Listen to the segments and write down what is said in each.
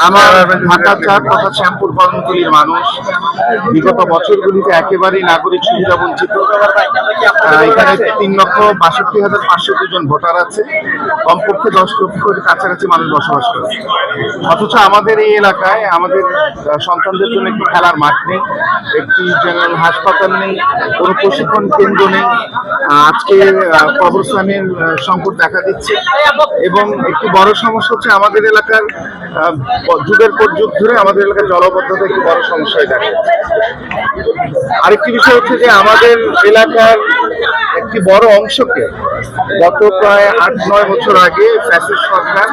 আমার ঢাকা ৪ তথা শ্যামপুর কর্মতলীর মানুষ বিগত বছরগুলিতে একেবারেই নাগরিক সুবিধা বঞ্চিত। এখানে ৩,৬২,৫০২ জন ভোটার আছে, কমপক্ষে ১০ লক্ষের কাছাকাছি মানুষ বসবাস করে। অথচ আমাদের এই এলাকায় আমাদের সন্তানদের জন্য একটি খেলার মাঠ নেই, একটি জেনারেল হাসপাতাল নেই, কোনো প্রশিক্ষণ কেন্দ্র নেই। আজকে কবরস্থানের সংকট দেখা দিচ্ছে এবং একটি বড় সমস্যা হচ্ছে আমাদের এলাকার যুগের পর যুগ ধরে আমাদের এলাকার জলবদ্ধতা একটি বড় সমস্যায় দেখা যাচ্ছে। আরেকটি বিষয় হচ্ছে যে আমাদের এলাকার একটি বড় অংশকে গত প্রায় ৮-৯ বছর আগে ফ্যাসিস্ট সরকার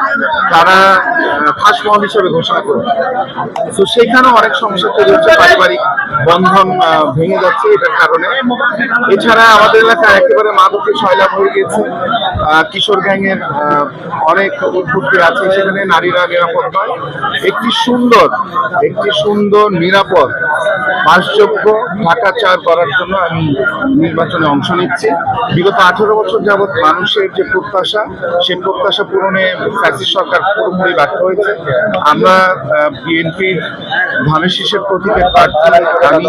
তারা ফাঁসমহল হিসেবে ঘোষণা করেছে। তো সেখানেও অনেক সমস্যা তৈরি হচ্ছে, পারিবারিক বন্ধন ভেঙে যাচ্ছে এটার কারণে। এছাড়া আমাদের এলাকা একেবারে মাদকে সয়লাভ হয়ে গেছে, কিশোর গ্যাংয়ের অনেক উৎপত্তি আছে, সেখানে নারীরা নিরাপদ নয়। একটি সুন্দর নিরাপদ বাসযোগ্য ঢাকা ৪ করার জন্য আমি নির্বাচনে অংশ নিচ্ছি। বিগত ১৮ বছর যাবৎ মানুষের যে প্রত্যাশা, সেই প্রত্যাশা পূরণে ফ্যাসিস্ট সরকার পুরোপুরি ব্যর্থ হয়েছে। আমরা বিএনপির ধানের শীষের প্রতীকের প্রার্থী, আমি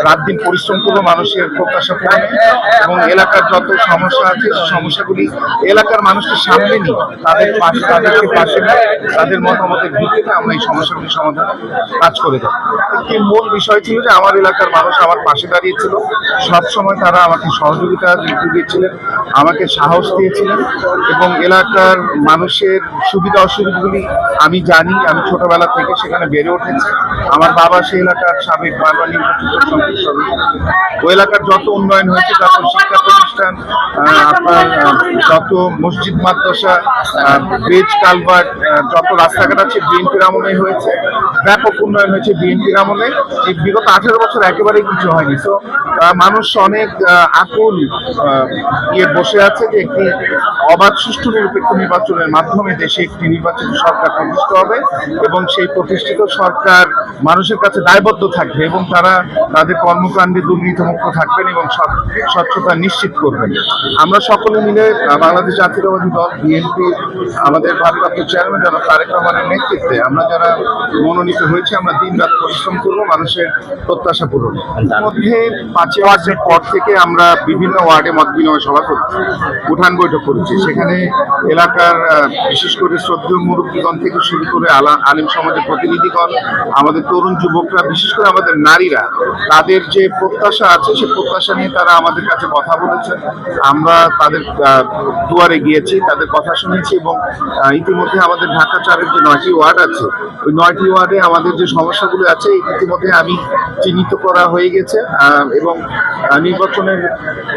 রাত দিন পরিশ্রম করবো মানুষের প্রত্যাশা পূরণে এবং এলাকার যত সমস্যা আছে সেই সমস্যাগুলি এলাকার মানুষকে সামনে নিয়ে তাদেরকে পাশে নিয়ে তাদের মতামতের ভিত্তিতে আমরা এই সমস্যাগুলি সমাধানে কাজ করে যাব। একটি মূল বিষয় ছিল যে আমার এলাকার মানুষ আমার পাশে দাঁড়িয়েছিল, সবসময় তারা আমাকে সহযোগিতা দিয়েছিলেন, আমাকে সাহস দিয়েছিলেন এবং এলাকার মানুষের সুবিধা অসুবিধাগুলি আমি জানি। আমি ছোটবেলা থেকে সেখানে বেড়ে উঠেছি। আমার বাবা সেই এলাকার সাবেক বারবার নির্বাচিত সংসদ সদস্য। ওই এলাকার যত উন্নয়ন হয়েছে, যত শিক্ষা প্রতিষ্ঠান, আপনার যত মসজিদ মাদ্রাসা, ব্রিজ কালভার্ট, যত রাস্তাঘাট আছে বিএনপির আমলে হয়েছে। ব্যাপক উন্নয়ন হয়েছে বিএনপির আমলে। এই বিগত ১৮ বছর একেবারেই কিছু হয়নি। তো মানুষ অনেক আকুল বসে আছে যে একটি অবাধ সুষ্ঠু নিরপেক্ষ নির্বাচনের মাধ্যমে দেশে একটি নির্বাচিত সরকার প্রতিষ্ঠিত হবে এবং সেই প্রতিষ্ঠিত সরকার মানুষের কাছে দায়বদ্ধ থাকবে এবং তারা তাদের কর্মকাণ্ডে দুর্নীতিমুক্ত থাকবেন এবং স্বচ্ছতা নিশ্চিত করবেন। আমরা সকলে মিলে বাংলাদেশ জাতীয়তাবাদী দল বিএনপি, আমাদের ভারপ্রাপ্ত চেয়ারম্যান জনাব তারেক রহমানের নেতৃত্বে আমরা যারা মনোনীত হয়েছে, আমরা দিনরাত পরিশ্রম করব মানুষের প্রত্যাশা পূরণ। মধ্যে ৫ই মার্চের পর থেকে আমরা বিভিন্ন ওয়ার্ডে মত বিনিময় সভা করছি, উঠান বৈঠক করেছি। সেখানে এলাকার বিশেষ করে শ্রদ্ধেয় মুরব্বীগণ থেকে শুরু করে আলিম সমাজের প্রতিনিধিগণ, আমাদের তরুণ যুবকরা, বিশেষ করে আমাদের নারীরা, তাদের যে প্রত্যাশা আছে সেই প্রত্যাশা নিয়ে তারা আমাদের কাছে কথা বলেছেন। আমরা তাদের দুয়ারে গিয়েছি, তাদের কথা শুনেছি এবং ইতিমধ্যে আমাদের ঢাকা ৪-এর যে ৯টি ওয়ার্ড আছে, ওই ৯টি ওয়ার্ডে আমাদের যে সমস্যাগুলো আছে ইতিমধ্যে আমি চিহ্নিত করা হয়ে গেছে এবং নির্বাচনের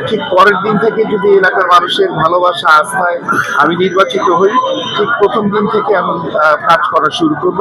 ঠিক পরের দিন থেকে যদি এলাকার মানুষের ভালোবাসা আস্থায় আমি নির্বাচিত হই, ঠিক প্রথম দিন থেকে আমি কাজ করা শুরু করব।